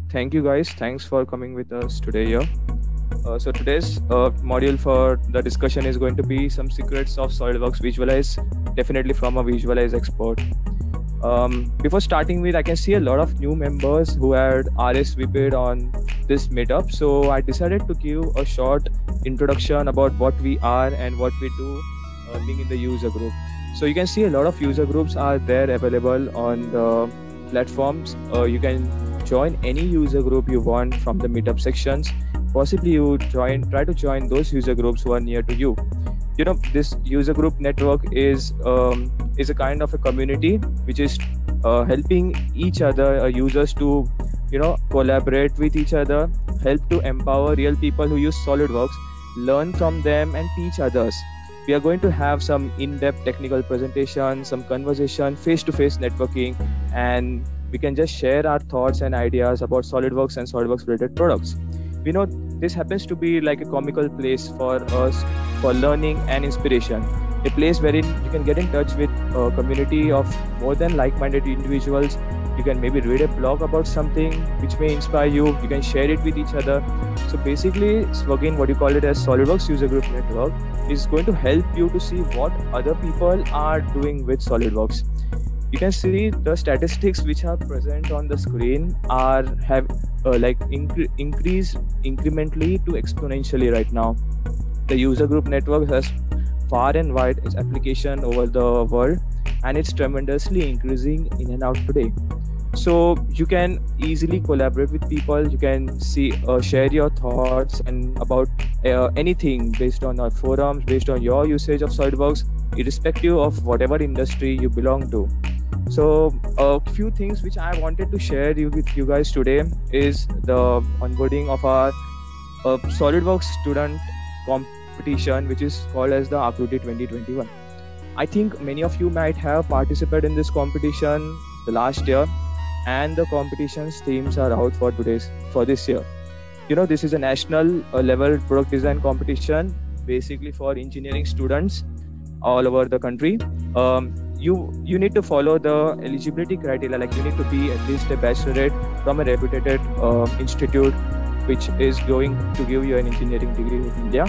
Thank you guys. Thanks for coming with us today here. So today's module for the discussion is going to be some secrets of SolidWorks Visualize, definitely from a Visualize expert. Before starting with, I can see a lot of new members who had RSVP'd on this meetup. So I decided to give a short introduction about what we are and what we do being in the user group. So you can see a lot of user groups are there available on the platforms. You can join any user group you want from the meetup sections. Possibly you try to join those user groups who are near to you. You know, this user group network is a kind of a community which is helping each other users to collaborate with each other, help to empower real people who use SolidWorks, learn from them and teach others. We are going to have some in-depth technical presentation, some conversation, face-to-face networking, and we can just share our thoughts and ideas about SolidWorks and SolidWorks related products. We know this happens to be like a comical place for us for learning and inspiration. A place wherein you can get in touch with a community of more than like-minded individuals. You can maybe read a blog about something which may inspire you. You can share it with each other. So basically, again, what you call it as SolidWorks User Group Network is going to help you to see what other people are doing with SolidWorks. You can see the statistics which are present on the screen have increased incrementally to exponentially right now. The user group network has far and wide its application over the world, and it's tremendously increasing in and out today. So you can easily collaborate with people. You can share your thoughts and about anything based on our forums, based on your usage of SolidWorks, irrespective of whatever industry you belong to. So a few things which I wanted to share with you guys today is the onboarding of our SolidWorks student competition, which is called as the Akruti 2021. I think many of you might have participated in this competition the last year, and the competition's themes are out for this year. You know, this is a national level product design competition, basically for engineering students all over the country. You need to follow the eligibility criteria, like you need to be at least a bachelorate from a reputed institute which is going to give you an engineering degree in India.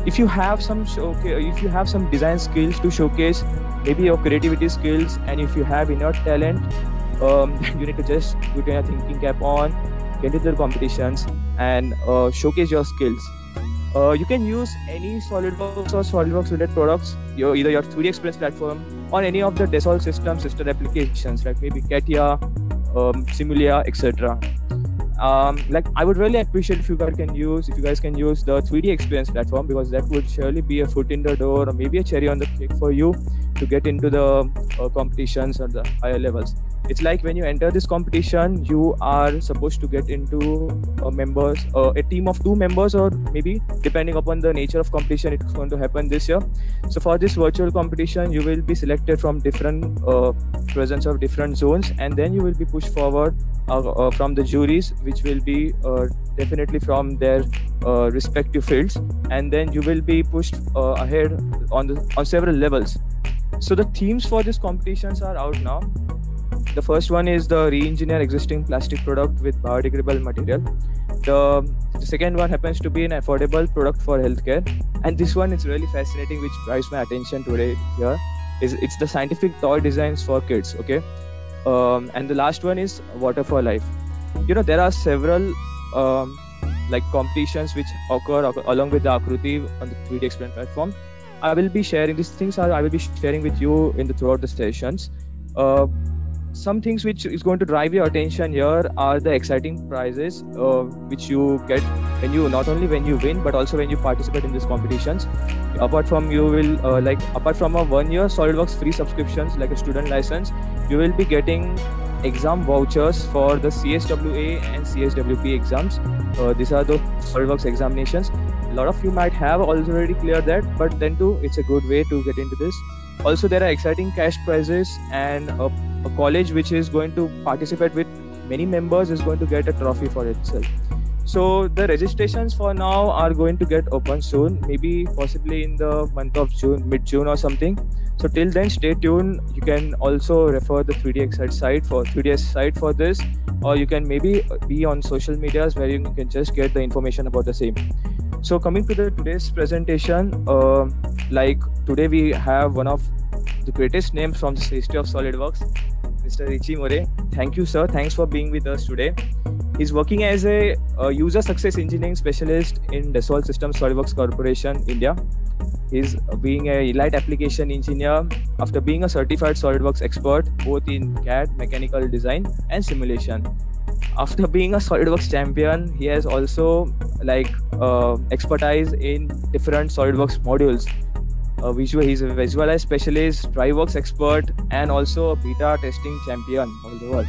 If you have some design skills to showcase, maybe your creativity skills, and if you have enough talent, you need to just put your thinking cap on, get into the competitions and showcase your skills. You can use any SolidWorks or SolidWorks related products, either your 3D Experience platform or any of the Dassault system sister applications like maybe CATIA, Simulia, etc. I would really appreciate if you guys can use the 3D Experience platform, because that would surely be a foot in the door or maybe a cherry on the cake for you to get into the competitions at the higher levels. It's like when you enter this competition, you are supposed to get into a team of 2 members, or maybe depending upon the nature of competition, it's going to happen this year. So for this virtual competition, you will be selected from different presence of different zones, and then you will be pushed forward from the juries, which will be definitely from their respective fields, and then you will be pushed ahead on several levels. So the themes for these competitions are out now. The first one is the re-engineer existing plastic product with biodegradable material. The second one happens to be an affordable product for healthcare, and this one is really fascinating, which drives my attention today here. It's the scientific toy designs for kids. Okay, and the last one is water for life. You know, there are several competitions which occur along with the Akruti on the 3D Experience platform. I will be sharing these things. I will be sharing with you throughout the sessions. Some things which is going to drive your attention here are the exciting prizes which you get not only when you win, but also when you participate in these competitions. Apart from a 1-year SolidWorks free subscriptions like a student license, you will be getting exam vouchers for the CSWA and CSWP exams. These are the SolidWorks examinations. A lot of you might have already cleared that, but then too, it's a good way to get into this. Also, there are exciting cash prizes, and a college which is going to participate with many members is going to get a trophy for itself. So the registrations for now are going to get open soon, maybe possibly in the month of June, mid-June or something. So till then, stay tuned. You can also refer the 3DX site for this, or you can maybe be on social medias where you can just get the information about the same. So coming to the today's presentation, like today we have one of the greatest names from the history of SolidWorks, Mr. Richie More. Thank you, sir. Thanks for being with us today. He's working as a user success engineering specialist in Dassault Systems SolidWorks Corporation, India. He's being a elite application engineer after being a certified SolidWorks expert both in CAD, mechanical design, and simulation. After being a SolidWorks champion, he has also expertise in different SolidWorks modules. He's a visualize specialist, DriveWorks expert, and also a beta testing champion all the world.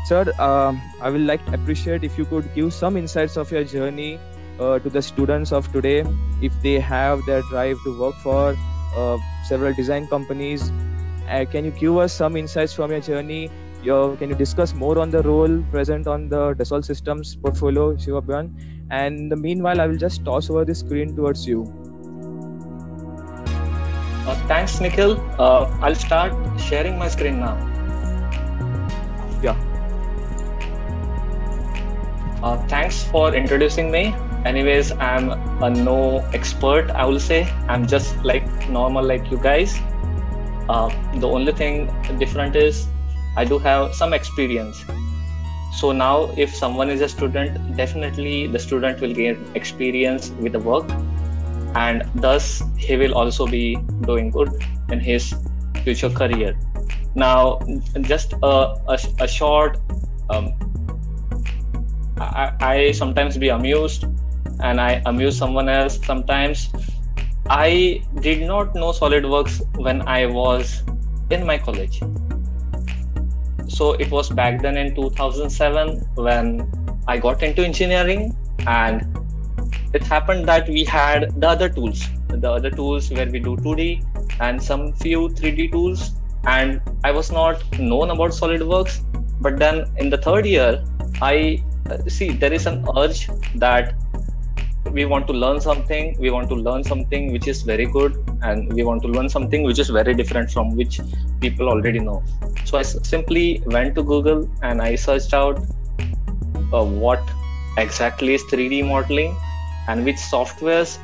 Sir, I will appreciate if you could give some insights of your journey to the students of today, if they have their drive to work for several design companies. Can you give us some insights from your journey? Can you discuss more on the role present on the Dassault Systems portfolio, Shivabhan? And in the meanwhile, I will just toss over the screen towards you. Thanks, Nikhil. I'll start sharing my screen now. Yeah. Thanks for introducing me. Anyways, I'm a no expert, I will say. I'm just like normal like you guys. The only thing different is I do have some experience. So now if someone is a student, definitely the student will gain experience with the work, and thus he will also be doing good in his future career. Now, just a short, I sometimes be amused and I amuse someone else sometimes. I did not know SolidWorks when I was in my college. So it was back then in 2007 when I got into engineering, and it happened that we had the other tools where we do 2D and some few 3D tools, and I was not known about SolidWorks. But then in the third year, I see there is an urge that we want to learn something which is very good, and we want to learn something which is very different from which people already know. So I simply went to Google and I searched out what exactly is 3D modeling and which softwares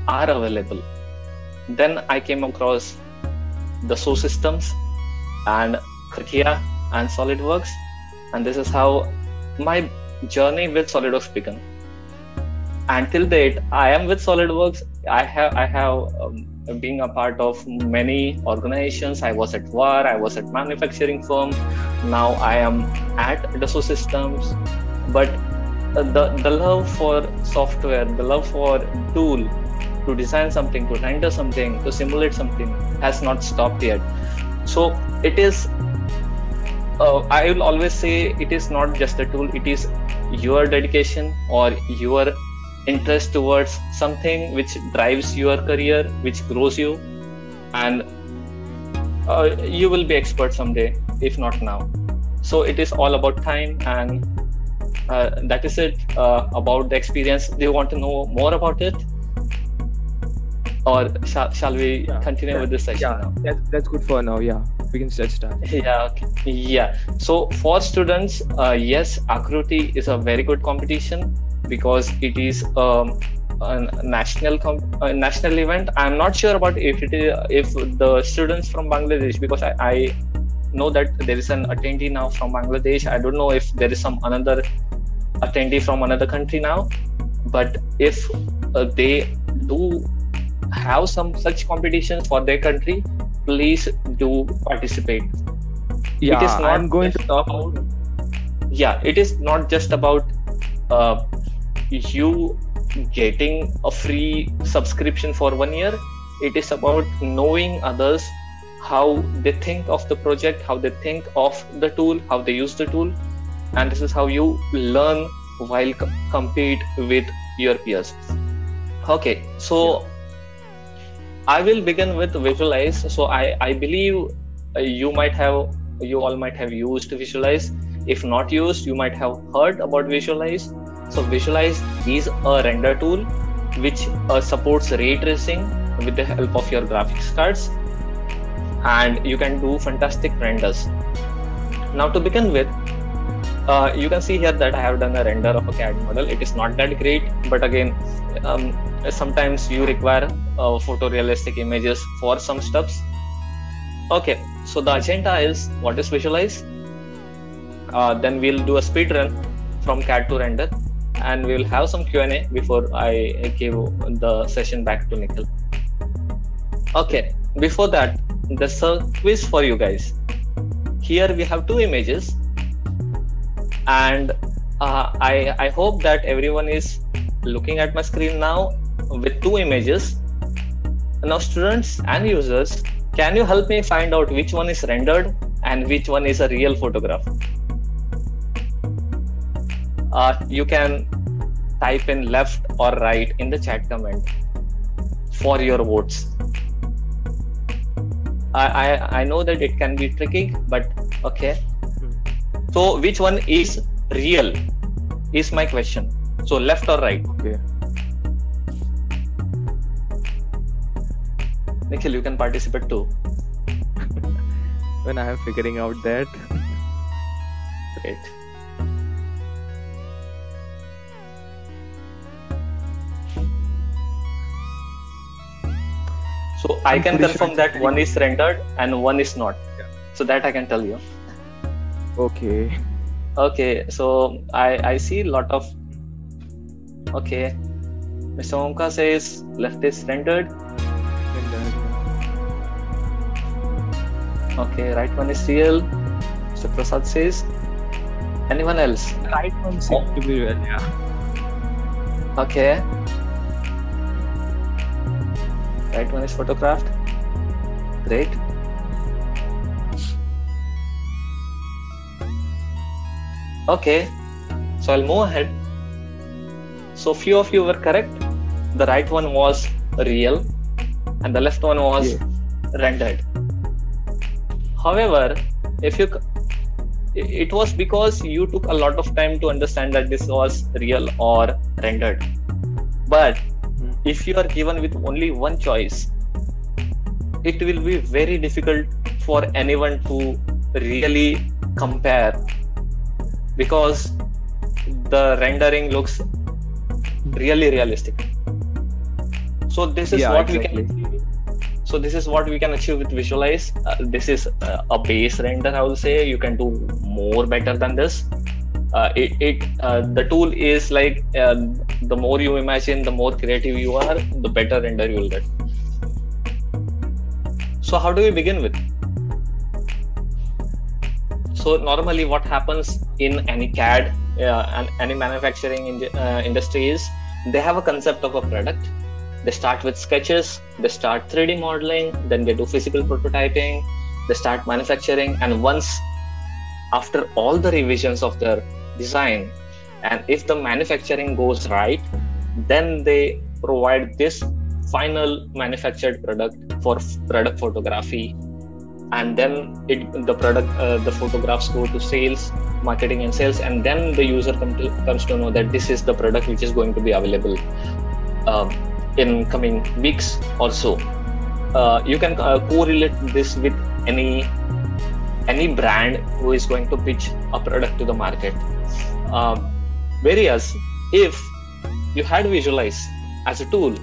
are available. Then I came across Dassault Systems and CATIA and SolidWorks, and this is how my journey with SolidWorks began. Until date, I am with SolidWorks. I have been a part of many organizations. I was at VAR, I was at manufacturing firm. Now I am at Dassault Systems. But the love for software, the love for tool to design something, to render something, to simulate something has not stopped yet. So it is, I will always say it is not just a tool, it is your dedication or your interest towards something which drives your career, which grows you, and you will be expert someday, if not now. So it is all about time, and that is it about the experience. Do you want to know more about it, or shall we continue with this session now? That's good for now. Yeah, we can start. Yeah. Okay. Yeah. So for students, yes, Akruti is a very good competition because it is a national event. I'm not sure about if the students from Bangladesh, because I know that there is an attendee now from Bangladesh. I don't know if there is some another attendee from another country now, but if they do have some such competitions for their country, please do participate. Yeah, it is not I'm going to talk about. Yeah, it is not just about you getting a free subscription for 1 year. It is about knowing others, how they think of the project, how they think of the tool, how they use the tool, and this is how you learn while compete with your peers. Okay, so I will begin with Visualize. So I believe you all might have used Visualize. If not used, you might have heard about Visualize. So Visualize is a render tool which supports ray tracing with the help of your graphics cards, and you can do fantastic renders. Now to begin with, You can see here that I have done a render of a CAD model. It is not that great, but again, sometimes you require photorealistic images for some steps. Okay, so the agenda is what is visualize. Then we'll do a speed run from CAD to render, and we'll have some Q&A before I give the session back to Nikhil. Okay, before that, there's a quiz for you guys. Here we have two images, and I hope that everyone is looking at my screen now with two images. Now, students and users, can you help me find out which one is rendered and which one is a real photograph? You can type in left or right in the chat comment for your votes. I know that it can be tricky, but okay. So which one is real is my question. So left or right? Okay. Nikhil, you can participate too. When I am figuring out that. Great. So I can confirm that one is rendered and one is not. Yeah. So that I can tell you. Okay. Okay, so I see a lot of. Okay, Mr. Omka says left is rendered. Okay, right one is real. Mr. Prasad says. Anyone else? Right one seems to be real, yeah. Okay. Right one is photographed. Great. Okay, so I'll move ahead. So few of you were correct. The right one was real and the left one was rendered. However, it was because you took a lot of time to understand that this was real or rendered. But if you are given with only one choice, it will be very difficult for anyone to really compare, because the rendering looks really realistic. So this is what we can achieve. So this is what we can achieve with Visualize. This is a base render, I will say. You can do more better than this. The tool is like the more you imagine, the more creative you are, the better render you will get. So how do we begin with? So normally what happens in any CAD and any manufacturing industry is they have a concept of a product. They start with sketches, they start 3D modeling, then they do physical prototyping, they start manufacturing, and once after all the revisions of their design, and if the manufacturing goes right, then they provide this final manufactured product for product photography, and then the photographs go to sales, marketing and sales, and then the user comes to know that this is the product which is going to be available in coming weeks or so. You can correlate this with any brand who is going to pitch a product to the market. Whereas if you had Visualize as a tool,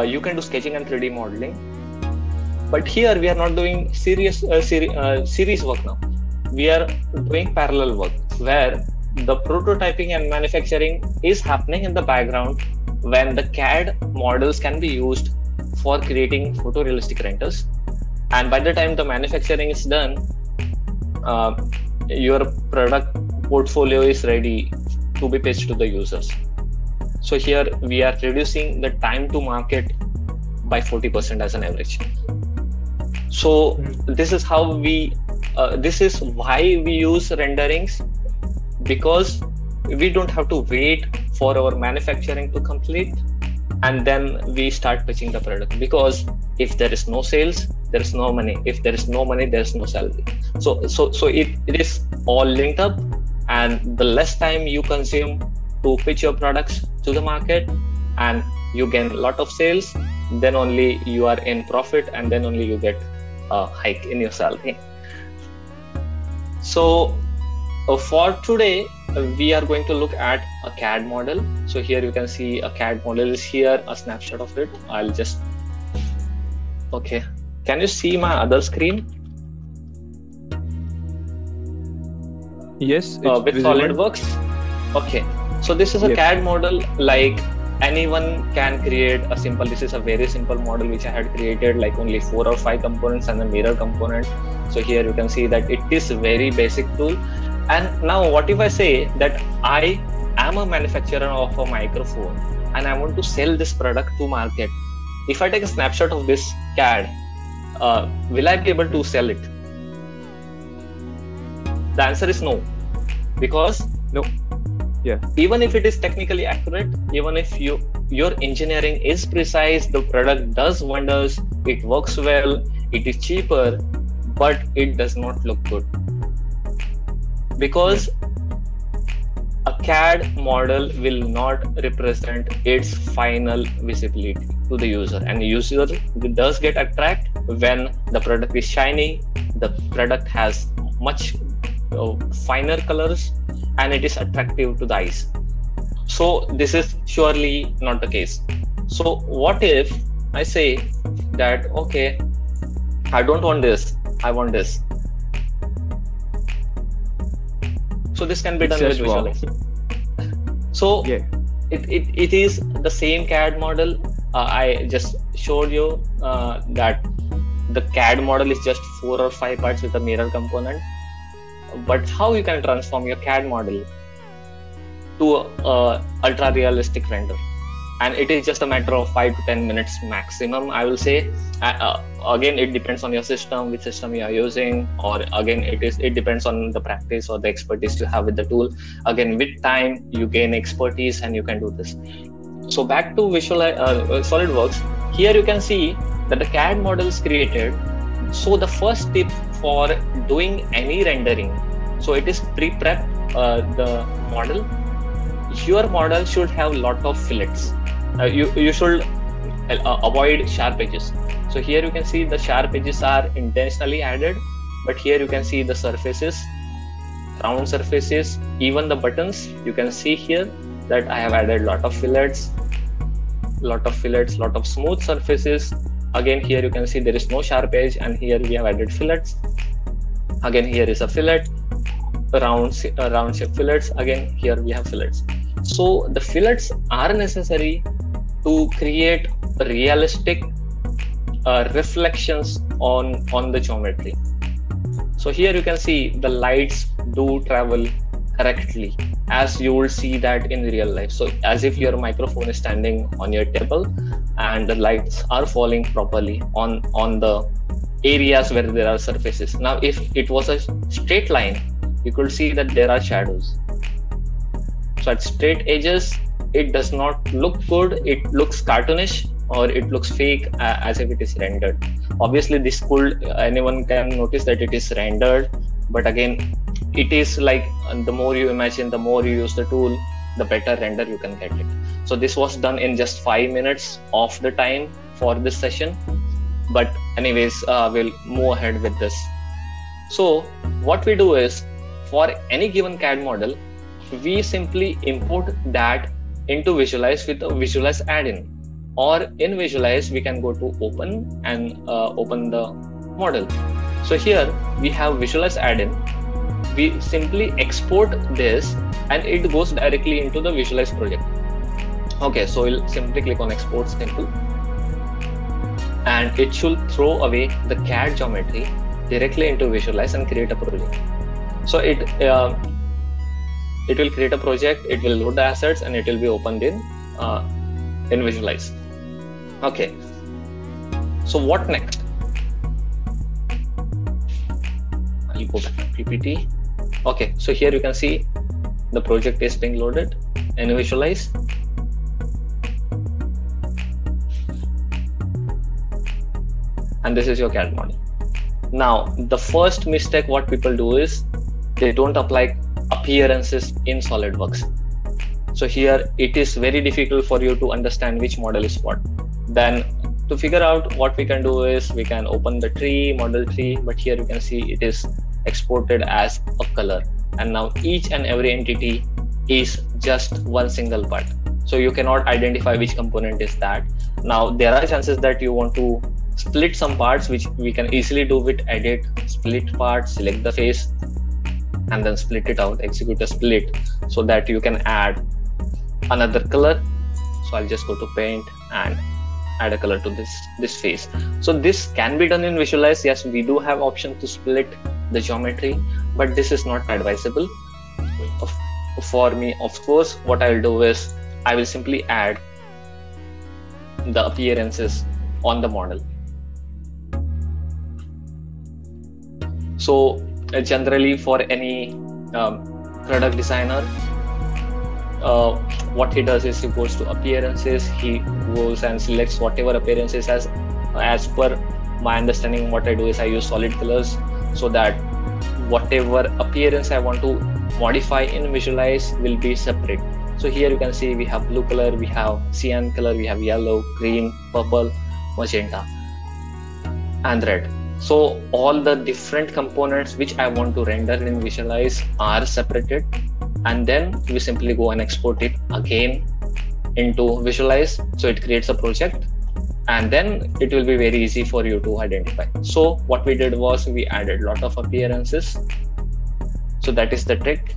you can do sketching and 3D modeling. But here we are not doing series work now. We are doing parallel work where the prototyping and manufacturing is happening in the background, when the CAD models can be used for creating photorealistic renders. And by the time the manufacturing is done, your product portfolio is ready to be pitched to the users. So here we are reducing the time to market by 40% as an average. So this is how this is why we use renderings, because we don't have to wait for our manufacturing to complete and then we start pitching the product, because if there is no sales, there is no money. If there is no money, there is no salary. So it is all linked up, and the less time you consume to pitch your products to the market and you gain a lot of sales, then only you are in profit, and then only you get a hike in your salary. So For today, we are going to look at a CAD model. So here you can see a CAD model is here, a snapshot of it. I'll just, okay. Can you see my other screen? Yes, with visible. SolidWorks. Okay, so this is a CAD model. Like anyone can create a simple, this is a very simple model which I had created, like only 4 or 5 components and a mirror component. So here you can see that it is a very basic tool. And now what if I say that I am a manufacturer of a microphone and I want to sell this product to market? If I take a snapshot of this CAD, will I be able to sell it? The answer is no, because no. Yeah. Even if it is technically accurate, even if your engineering is precise, the product does wonders, it works well, it is cheaper, but it does not look good. Because a CAD model will not represent its final visibility to the user, and the user does get attracted when the product is shiny, the product has much finer colors, and it is attractive to the eyes. So this is surely not the case. So what if I say that, okay, I don't want this, I want this. So this can be done with Visualize. So yeah, it is the same CAD model. I just showed you that the CAD model is just 4 or 5 parts with a mirror component. But how you can transform your CAD model to ultra realistic render? And it is just a matter of 5 to 10 minutes maximum, I will say. Again, it depends on your system, which system you are using, or again, it depends on the practice or the expertise you have with the tool. Again, with time, you gain expertise and you can do this. So back to SolidWorks, here you can see that the CAD model is created. So the first tip for doing any rendering, so it is pre-prep the model. Your model should have a lot of fillets. You should avoid sharp edges. So here you can see the sharp edges are intentionally added, but here you can see the surfaces, round surfaces, even the buttons. You can see here that I have added lot of fillets, lot of smooth surfaces. Again, here you can see there is no sharp edge, and here we have added fillets. Again, here is a fillet, round shape fillets. Again, here we have fillets. So the fillets are necessary to create realistic reflections on the geometry. So here you can see the lights do travel correctly, as you will see that in real life. So as if your microphone is standing on your table and the lights are falling properly on the areas where there are surfaces. Now if it was a straight line, you could see that there are shadows. So at straight edges, it does not look good, it looks cartoonish, or it looks fake, as if it is rendered. Obviously this could, anyone can notice that it is rendered, but again, it is like the more you imagine, the more you use the tool, the better render you can get it. So this was done in just 5 minutes of the time for this session. But anyways, we'll move ahead with this. So what we do is, for any given CAD model, we simply import that into Visualize with a Visualize add-in. Or in Visualize, we can go to Open and open the model. So here we have Visualize add-in. We simply export this and it goes directly into the Visualize project. Okay, so we'll simply click on Export Simple, and it should throw away the CAD geometry directly into Visualize and create a project. So it will create a project, it will load the assets, and it will be opened in Visualize. Okay, so what next? I'll go back to PPT. Okay, so here you can see the project is being loaded in Visualize. And this is your CAD model. Now, the first mistake what people do is they don't apply appearances in SolidWorks. So here it is very difficult for you to understand which model is what. Then to figure out, what we can do is we can open the tree, model tree, but here you can see it is exported as a color. and now each and every entity is just one single part. So you cannot identify which component is that. Now there are chances that you want to split some parts, which we can easily do with edit, split part, select the face, and then split it out, execute a split, so that you can add another color. So I'll just go to paint and add a color to this face. So this can be done in Visualize. Yes, we do have option to split the geometry, but this is not advisable for me. Of course, what I'll do is I will simply add the appearances on the model. So generally for any product designer, what he does is he goes to appearances, he goes and selects whatever appearances. As per my understanding, what I do is I use solid colors, so that whatever appearance I want to modify in Visualize will be separate. So here you can see we have blue color, we have cyan color, we have yellow, green, purple, magenta, and red. So all the different components which I want to render in Visualize are separated, and then we simply go and export it again into Visualize. So it creates a project, and then it will be very easy for you to identify. So what we did was we added a lot of appearances. So that is the trick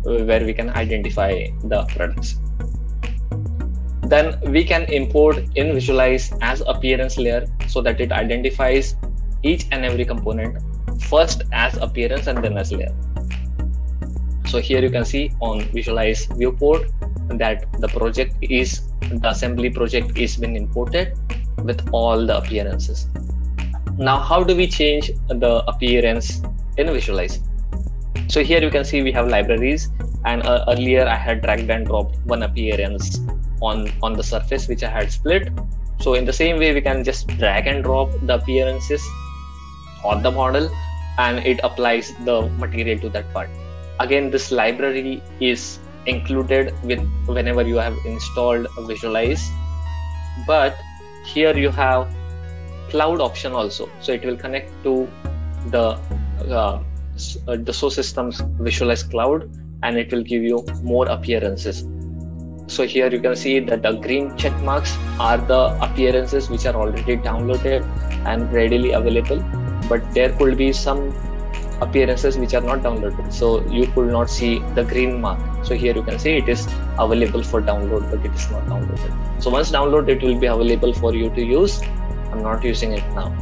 where we can identify the products. Then we can import in Visualize as appearance layer, so that it identifies each and every component first as appearance and then as layer. So here you can see on Visualize viewport that the assembly project is been imported with all the appearances. Now how do we change the appearance in Visualize? So here you can see we have libraries, and earlier I had dragged and dropped one appearance on the surface which I had split. So in the same way we can just drag and drop the appearances on the model, and it applies the material to that part. Again, this library is included with whenever you have installed Visualize, but here you have cloud option also, so it will connect to the source system's Visualize cloud, and it will give you more appearances. So here you can see that the green check marks are the appearances which are already downloaded and readily available, but there could be some appearances which are not downloaded, so you could not see the green mark. So here you can see it is available for download, but it is not downloaded. So once downloaded, it will be available for you to use. I'm not using it now.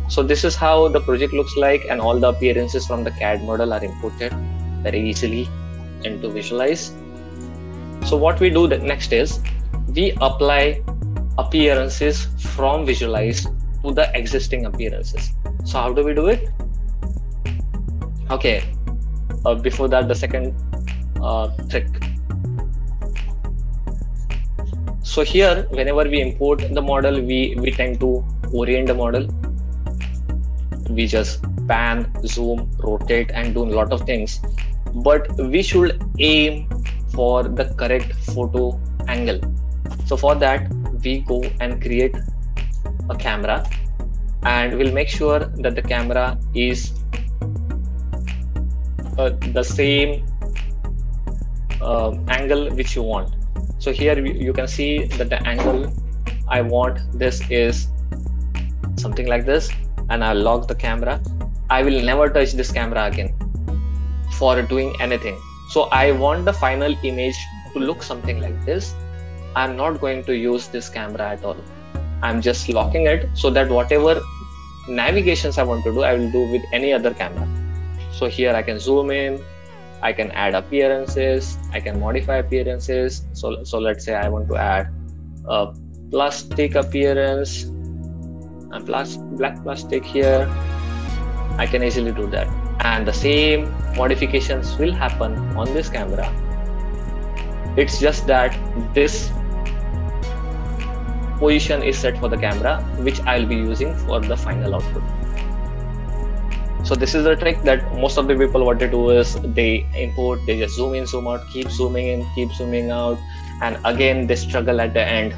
So this is how the project looks like, and all the appearances from the CAD model are imported very easily into Visualize. So what we do next is we apply appearances from Visualize to the existing appearances. So how do we do it? Okay, before that, the second trick. So here, whenever we import the model, we tend to orient the model. We just pan, zoom, rotate, and do a lot of things. But we should aim for the correct photo angle. So for that, we go and create a camera, and we'll make sure that the camera is the same angle which you want. So here you can see that the angle I want this is something like this, and I'll lock the camera. I will never touch this camera again for doing anything. So I want the final image to look something like this. I'm not going to use this camera at all. I'm just locking it so that whatever navigations I want to do, I will do with any other camera. So here I can zoom in, I can add appearances, I can modify appearances. So let's say I want to add a plastic appearance and black plastic here. I can easily do that, and the same modifications will happen on this camera. It's just that this position is set for the camera, which I'll be using for the final output. So this is the trick that most of the people what they do is they import, they just zoom in, zoom out, keep zooming in, keep zooming out, and again they struggle at the end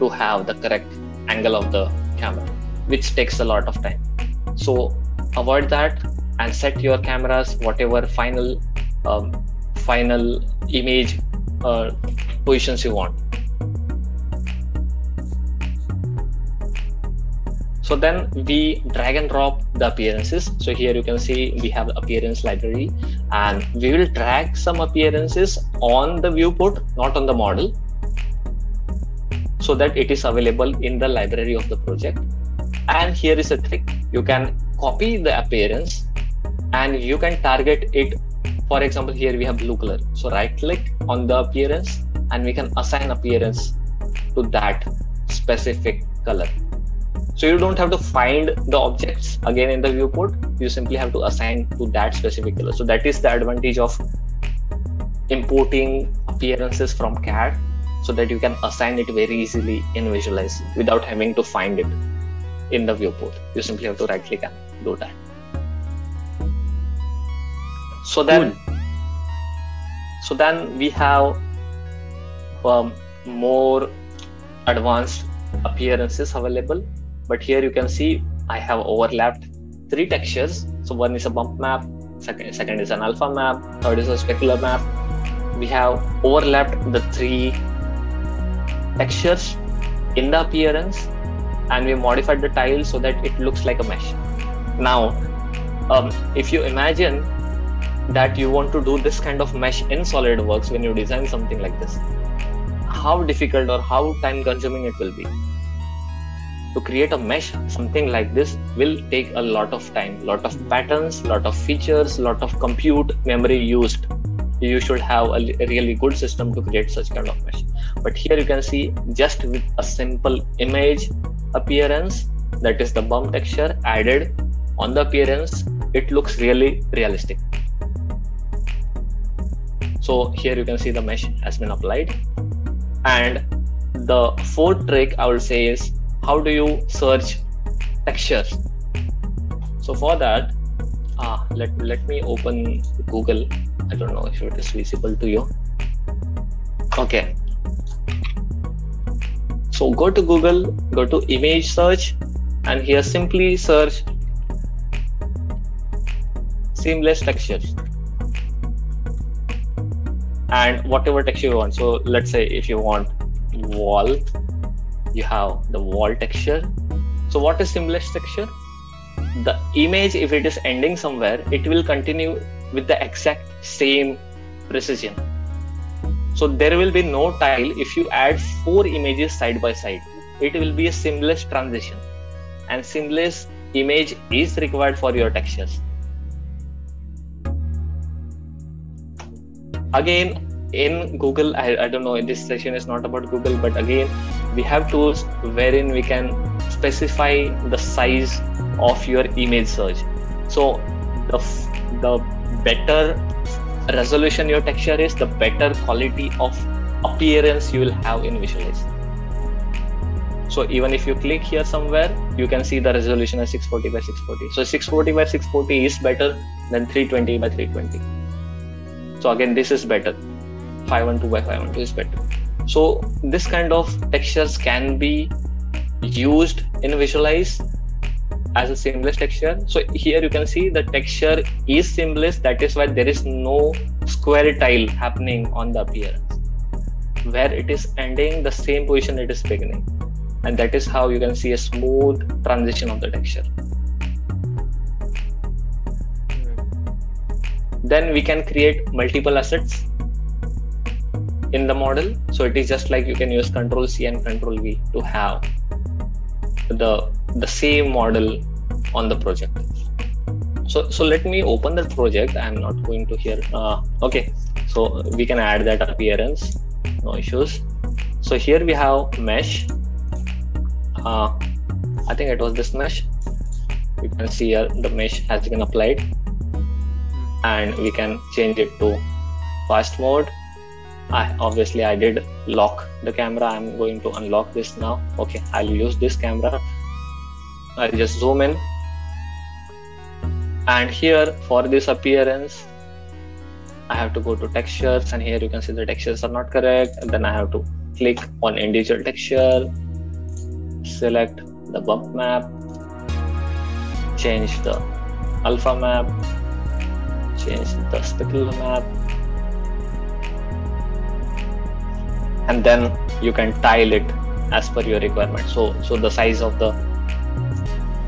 to have the correct angle of the camera, which takes a lot of time. So avoid that and set your cameras whatever final final image positions you want. So then we drag and drop the appearances. So here you can see we have the appearance library, and we will drag some appearances on the viewport, not on the model, so that it is available in the library of the project. And here is a trick. You can copy the appearance and you can target it. For example, here we have blue color. So right click on the appearance and we can assign appearance to that specific color. So you don't have to find the objects again in the viewport. You simply have to assign to that specific color. So that is the advantage of importing appearances from CAD, so that you can assign it very easily in Visualize without having to find it in the viewport. You simply have to right click and do that. So then, we have more advanced appearances available. But here you can see I have overlapped 3 textures. So one is a bump map, second is an alpha map, third is a specular map. We have overlapped the 3 textures in the appearance, and we modified the tile so that it looks like a mesh. Now, if you imagine that you want to do this kind of mesh in SolidWorks when you design something like this, how difficult or how time consuming it will be. To create a mesh, something like this will take a lot of time, lot of patterns, lot of features, lot of compute memory used. You should have a really good system to create such kind of mesh. But here you can see, just with a simple image appearance, that is the bump texture added on the appearance, it looks really realistic. So here you can see the mesh has been applied. And the 4th trick I would say is, how do you search textures? So for that, let me open Google. I don't know if it is visible to you. Okay. So go to Google, go to image search, and here simply search seamless textures. And whatever texture you want. So let's say if you want wall, you have the wall texture. So what is seamless texture? The image, if it is ending somewhere, it will continue with the exact same precision. So there will be no tile if you add 4 images side by side. It will be a seamless transition, and seamless image is required for your textures. Again, in Google, I don't know, this session is not about Google, but again, we have tools wherein we can specify the size of your image search. So the better resolution your texture is, the better quality of appearance you will have in Visualize. So even if you click here somewhere, you can see the resolution as 640 by 640. So 640 by 640 is better than 320 by 320. So again, this is better. 512 by 512 is better. So this kind of textures can be used in Visualize as a seamless texture. So here you can see the texture is seamless. That is why there is no square tile happening on the appearance. Where it is ending, the same position it is beginning. And that is how you can see a smooth transition of the texture. Then we can create multiple assets in the model. So it is just like you can use Ctrl C and Ctrl V to have the same model on the project. So let me open the project. I'm not going to here. Okay, so we can add that appearance, no issues. So here we have mesh. I think it was this mesh. You can see here the mesh has been applied, and we can change it to fast mode. Obviously I did lock the camera. I'm going to unlock this now. Okay, I'll use this camera. I'll just zoom in, and here for this appearance I have to go to textures, and here you can see the textures are not correct, and then I have to click on individual texture, select the bump map, change the alpha map, change the specular map, and then you can tile it as per your requirement. So the size of the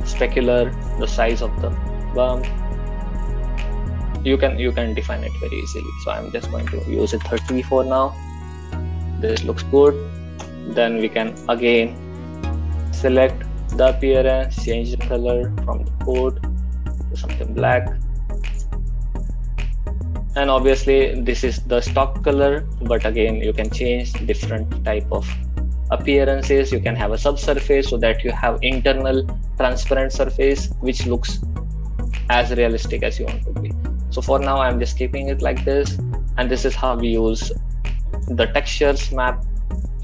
specular, the size of the bump, you can define it very easily. So I'm just going to use it 30 for now. This looks good. Then we can again select the appearance, change the color from the code to something black, and obviously this is the stock color, but again you can change different type of appearances. You can have a subsurface so that you have internal transparent surface which looks as realistic as you want to be. So for now I'm just keeping it like this, and this is how we use the textures map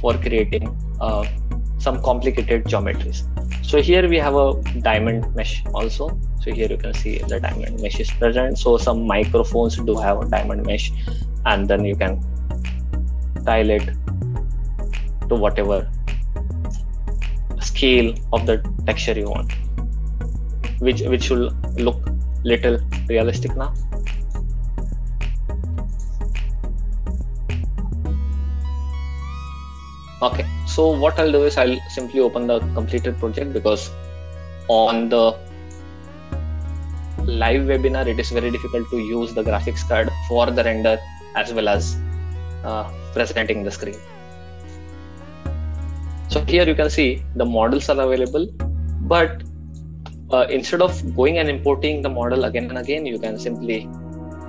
for creating some complicated geometries. So here we have a diamond mesh also. So here you can see the diamond mesh is present. So some microphones do have a diamond mesh, and then you can tile it to whatever scale of the texture you want, which should look little realistic now. Okay, so what I'll do is I'll simply open the completed project, because on the live webinar it is very difficult to use the graphics card for the render as well as presenting the screen. So here you can see the models are available, but instead of going and importing the model again and again, you can simply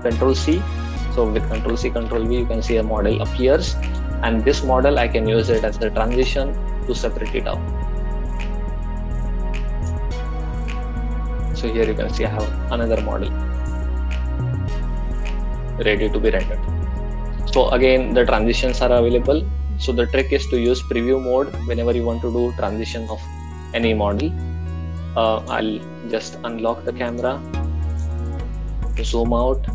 Control C. So with Control C, Control V, you can see a model appears, and this model I can use it as the transition to separate it out. So here you can see I have another model ready to be rendered. So again the transitions are available. So the trick is to use preview mode whenever you want to do transition of any model. I'll just unlock the camera, zoom out,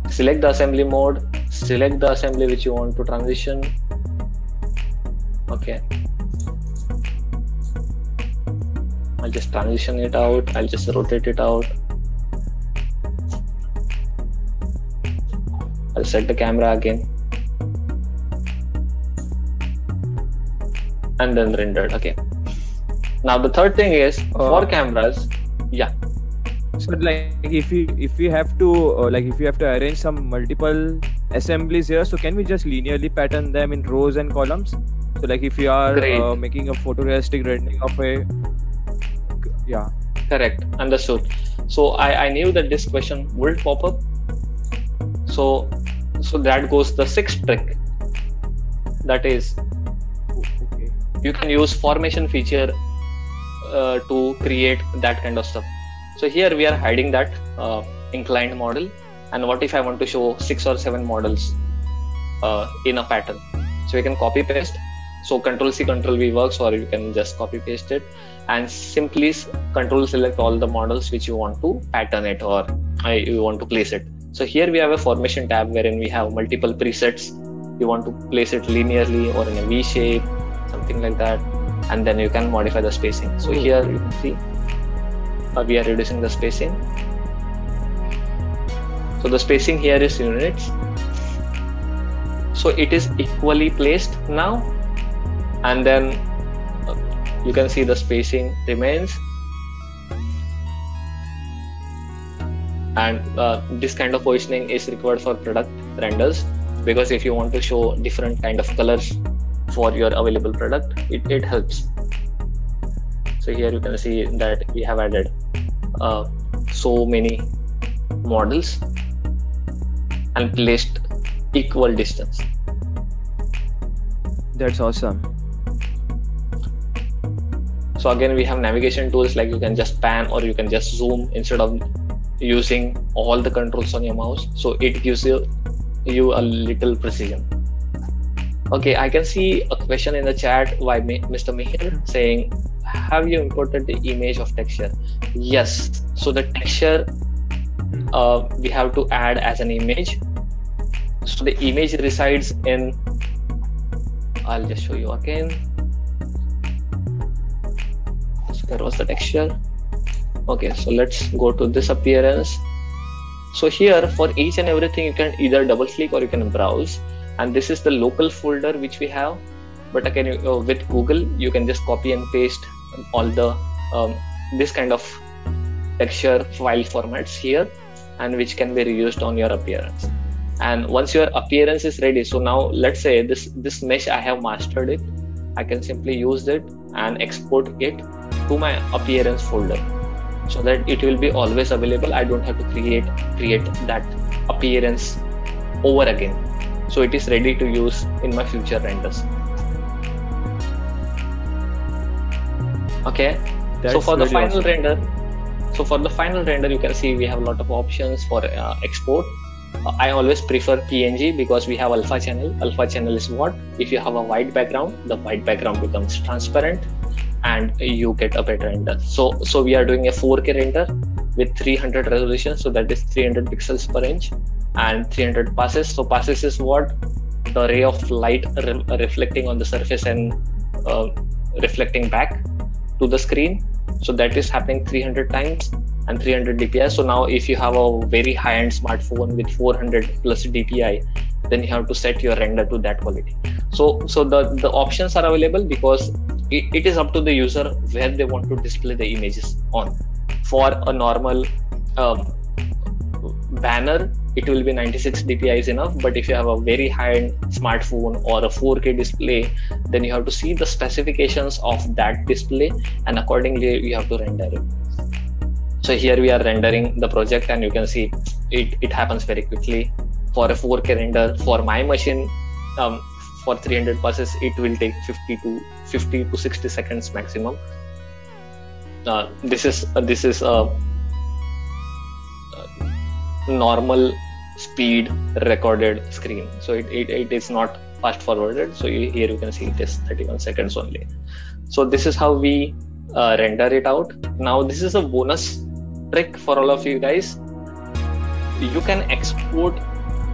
select the assembly mode, select the assembly which you want to transition. Okay, I'll just transition it out, I'll just rotate it out, I'll set the camera again, and then rendered. Okay, now the third thing is for cameras. Yeah, so like if you have to if you have to arrange some multiple assemblies here, so can we just linearly pattern them in rows and columns? So like if you are making a photorealistic rendering of a, yeah, correct, understood. So I knew that this question would pop up. So that goes the sixth trick, that is you can use formation feature to create that kind of stuff. So here we are hiding that inclined model, and what if I want to show 6 or 7 models in a pattern? So we can copy paste. So Control C, Control V works, or you can just copy paste it and simply Control select all the models which you want to pattern it or you want to place it. So here we have a formation tab wherein we have multiple presets. You want to place it linearly or in a V shape, something like that, and then you can modify the spacing. So here you can see we are reducing the spacing. So the spacing here is units. So it is equally placed now, and then you can see the spacing remains. And this kind of positioning is required for product renders, because if you want to show different kind of colors for your available product, it helps. So here you can see that we have added so many models and placed equal distance. That's awesome. So again we have navigation tools, like you can just pan or you can just zoom instead of using all the controls on your mouse. So it gives you a little precision. Okay, I can see a question in the chat by Mr. Mihir saying, have you imported the image of texture? Yes. So the texture we have to add as an image. So the image resides in, I'll just show you again. So there was the texture. Okay, so let's go to this appearance. So here for each and everything you can either double click or you can browse, and this is the local folder which we have. But again, with Google you can just copy and paste all the this kind of texture file formats here, and which can be reused on your appearance. And once your appearance is ready, so now let's say this mesh I have mastered it, I can simply use it and export it to my appearance folder, so that it will be always available. I don't have to create that appearance over again, so it is ready to use in my future renders. Okay. So for the final render, you can see we have a lot of options for export. I always prefer PNG because we have alpha channel. Alpha channel is what? If you have a white background, the white background becomes transparent and you get a better render. So we are doing a 4K render with 300 resolution, so that is 300 pixels per inch and 300 passes. So passes is what? The ray of light reflecting on the surface and reflecting back to the screen. So that is happening 300 times and 300 dpi. So now if you have a very high-end smartphone with 400 plus dpi, then you have to set your render to that quality. So the options are available because it is up to the user where they want to display the images on. For a normal banner, it will be 96 dpi is enough, but if you have a very high-end smartphone or a 4K display, then you have to see the specifications of that display and accordingly you have to render it. So here we are rendering the project and you can see it happens very quickly. For a 4K render for my machine, for 300 passes, it will take 50 to 60 seconds maximum. This is a normal speed recorded screen, so it is not fast forwarded. So here you can see it is 31 seconds only. So this is how we render it out. Now this is a bonus trick for all of you guys. You can export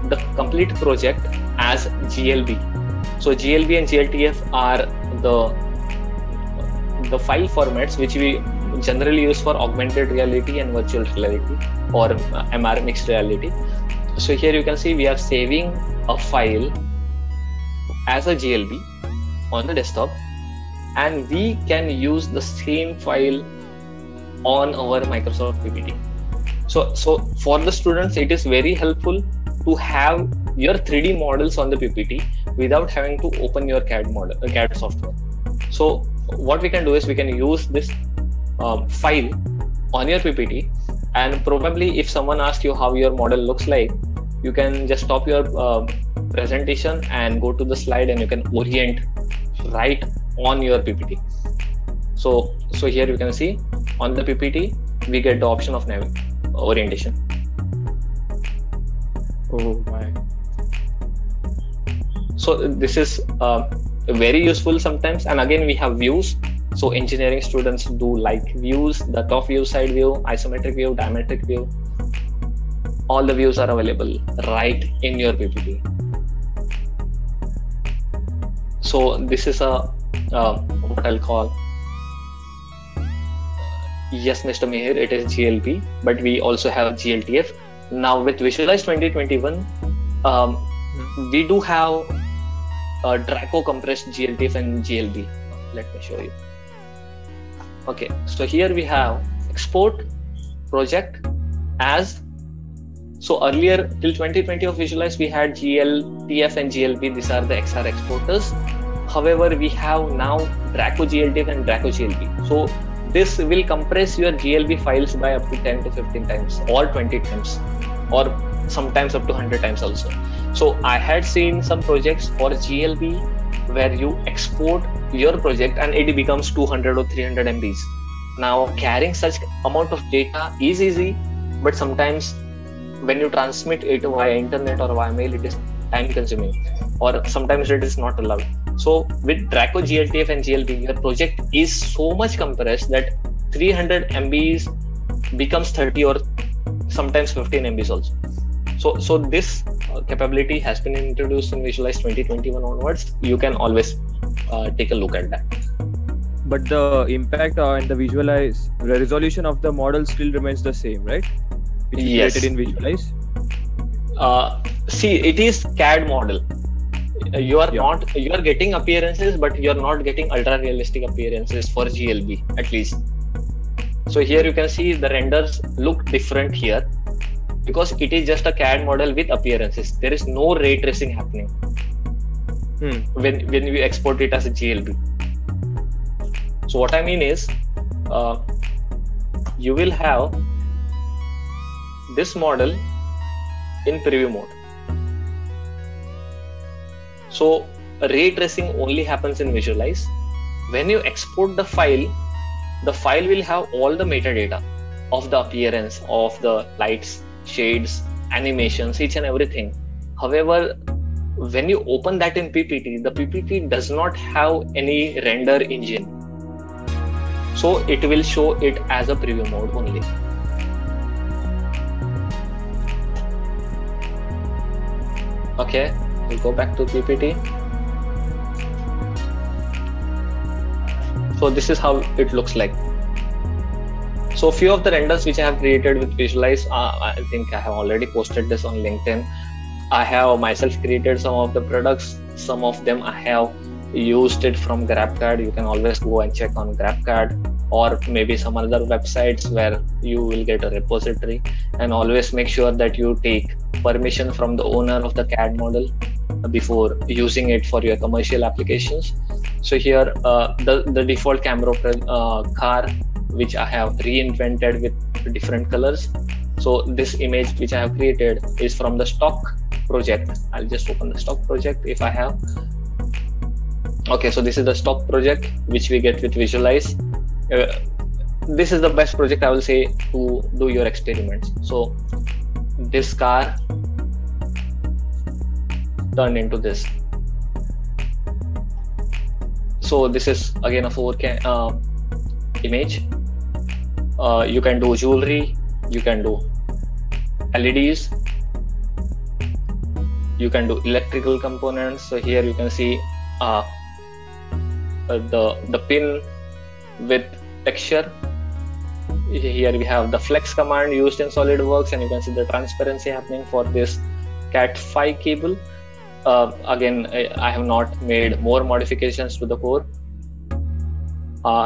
the complete project as GLB. So GLB and GLTF are the file formats which we generally use for augmented reality and virtual reality or MR mixed reality. So here you can see we are saving a file as a GLB on the desktop, and we can use the same file on our Microsoft PPT. So for the students, it is very helpful to have your 3D models on the PPT without having to open your CAD software. So what we can do is we can use this file on your PPT, and probably if someone asks you how your model looks like, you can just stop your presentation and go to the slide and you can orient right on your PPT. So here you can see on the PPT we get the option of orientation. Oh my. So this is very useful sometimes. And again we have views. So engineering students do like views, the top view, side view, isometric view, diametric view. All the views are available right in your PPT. So this is a what I'll call, yes, Mr. Mihir, it is GLB, but we also have GLTF. Now with Visualize 2021, we do have Draco compressed GLTF and GLB. Let me show you. Okay, so here we have export project as. So earlier till 2020 of Visualize, we had GLTF and GLB. These are the XR exporters. However, we have now Draco GLTF and Draco GLB. So this will compress your GLB files by up to 10 to 15 times or 20 times, or sometimes up to 100 times also. So I had seen some projects for GLB where you export your project and it becomes 200 or 300 MBs. Now carrying such amount of data is easy, but sometimes when you transmit it via internet or via mail, it is time consuming, or sometimes it is not allowed. So with Draco GLTF and GLB, your project is so much compressed that 300 MBs becomes 30 or sometimes 15 MBs also. So this capability has been introduced in Visualize 2021 onwards. You can always take a look at that. But the impact and the resolution of the model still remains the same, right? which you Yes. created in Visualize? See, it is CAD model. You are Yeah. not, you are getting appearances, but you are not getting ultra realistic appearances for GLB at least. So here you can see the renders look different here because it is just a CAD model with appearances. There is no ray tracing happening when we export it as a GLB. So what I mean is, you will have this model in preview mode. So ray tracing only happens in Visualize. When you export the file will have all the metadata of the appearance of the lights, shades, animations, each and everything. However, when you open that in PPT, the PPT does not have any render engine. So it will show it as a preview mode only. Okay, we'll go back to PPT. So this is how it looks like. So few of the renders which I have created with Visualize, I think I have already posted this on LinkedIn. I have myself created some of the products. Some of them I have used it from GrabCAD. You can always go and check on GrabCAD or maybe some other websites where you will get a repository, and always make sure that you take permission from the owner of the CAD model before using it for your commercial applications. So here the default camera car which I have reinvented with different colors. So this image which I have created is from the stock project. I'll just open the stock project if I have. Okay, so this is the stock project which we get with Visualize. This is the best project I will say to do your experiments. So this car turned into this. So this is again a 4K image. You can do jewelry, you can do LEDs, you can do electrical components. So here you can see the pin with texture. Here we have the flex command used in SolidWorks, and you can see the transparency happening for this Cat5 cable. Again, I have not made more modifications to the core.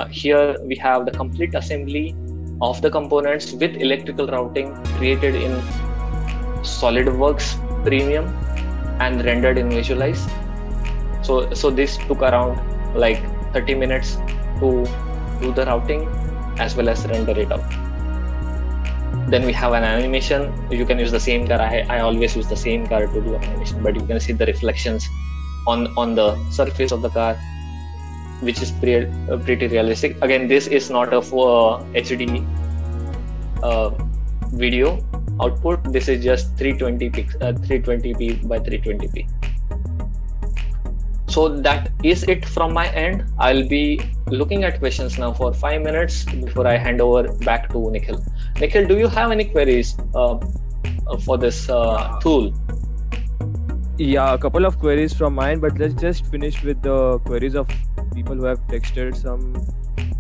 Here we have the complete assembly of the components with electrical routing created in SolidWorks Premium and rendered in Visualize. So this took around like 30 minutes to do the routing as well as render it out. Then we have an animation. You can use the same car. I always use the same car to do animation, but you can see the reflections on the surface of the car, which is pretty realistic. Again, this is not a full HD video output. This is just 320p by 320p. So that is it from my end. I'll be looking at questions now for 5 minutes before I hand over back to Nikhil. Nikhil, do you have any queries for this tool? Yeah, a couple of queries from mine, but let's just finish with the queries of people who have texted some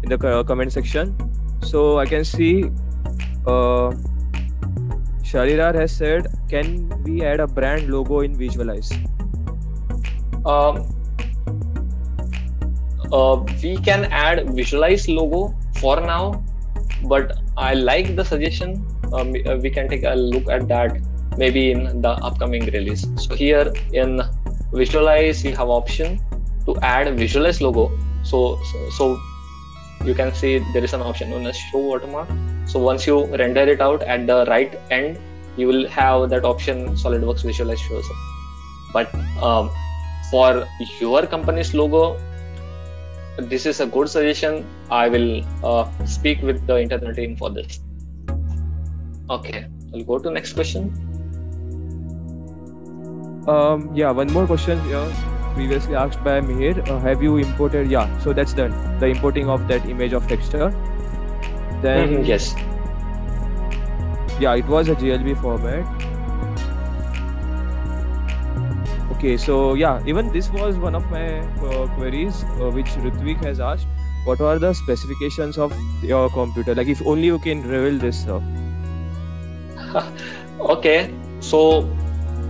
in the comment section. So I can see Sharirar has said, can we add a brand logo in Visualize? We can add Visualize logo for now, but I like the suggestion. We can take a look at that maybe in the upcoming release. So here in Visualize, you have option to add Visualize logo. So you can see there is an option known as show watermark. So once you render it out at the right end, you will have that option SolidWorks Visualize shows up. But for your company's logo, this is a good suggestion. I will speak with the internal team for this. Okay, I'll go to next question. Yeah, one more question here, previously asked by Mihir. Have you imported? Yeah, so that's done. The importing of that image of texture. Then yes. Yeah, it was a GLB format. Okay, so yeah, even this was one of my queries which Ritvik has asked. What are the specifications of your computer? Like, if only you can reveal this. Okay, so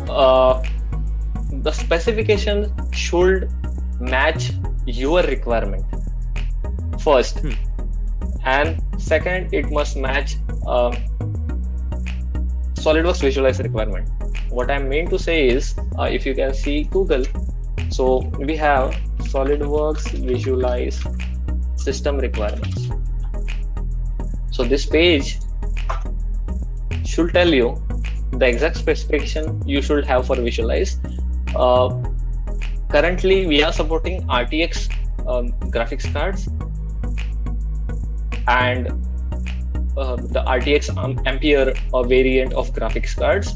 the specification should match your requirement first, and second, it must match SolidWorks Visualize requirement. What I mean to say is, if you can see Google, so we have SolidWorks Visualize system requirements. So this page should tell you the exact specification you should have for Visualize. Currently, we are supporting RTX graphics cards and the RTX Ampere variant of graphics cards,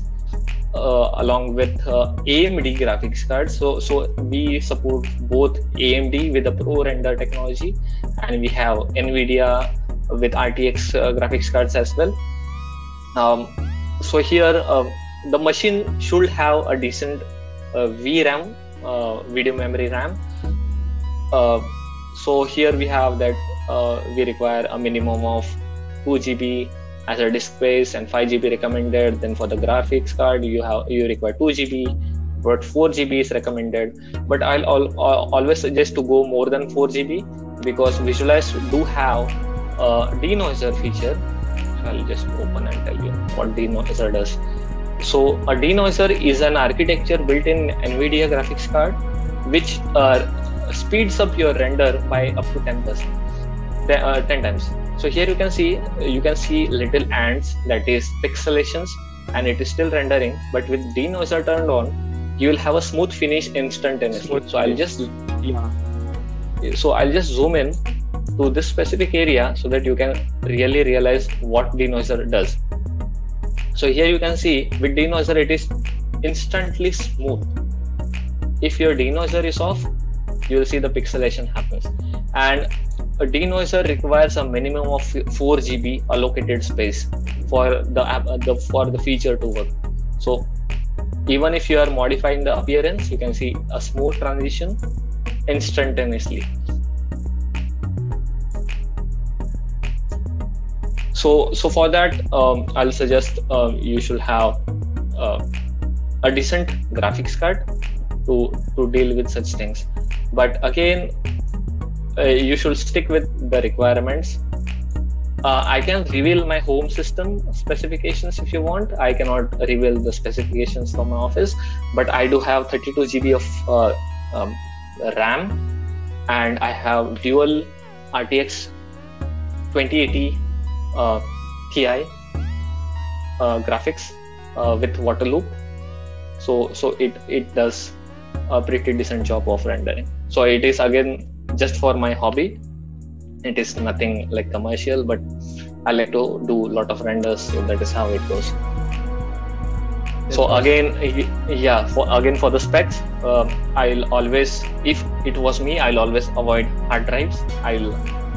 along with AMD graphics cards. So we support both AMD with the Pro Render technology, and we have NVIDIA with RTX graphics cards as well. So here the machine should have a decent VRAM, video memory RAM. So here we have that we require a minimum of 2 GB as a disk space and 5 GB recommended. Then for the graphics card, you require 2 GB, but 4 GB is recommended. But I'll always suggest to go more than 4 GB because Visualize do have a denoiser feature. So I'll just open and tell you what denoiser does. So a denoiser is an architecture built in NVIDIA graphics card, which speeds up your render by up to 10 times. So here you can see little ants, that is pixelations, and it is still rendering. But with denoiser turned on, you will have a smooth finish instantaneously. So I'll just zoom in to this specific area so that you can really realize what denoiser does. So here you can see with denoiser it is instantly smooth. If your denoiser is off, you will see the pixelation happens. And a denoiser requires a minimum of 4 GB allocated space for the feature to work. So even if you are modifying the appearance, you can see a smooth transition instantaneously. So for that, I'll suggest you should have a decent graphics card to deal with such things. But again, you should stick with the requirements. I can reveal my home system specifications if you want. I cannot reveal the specifications from my office, but I do have 32 GB of RAM, and I have dual RTX 2080 Ti graphics with water loop. So it does a pretty decent job of rendering. So it is again just for my hobby. It is nothing like commercial, but I like to do a lot of renders, so that is how it goes. So again, for the specs, I'll always, if it was me, I'll always avoid hard drives. I'll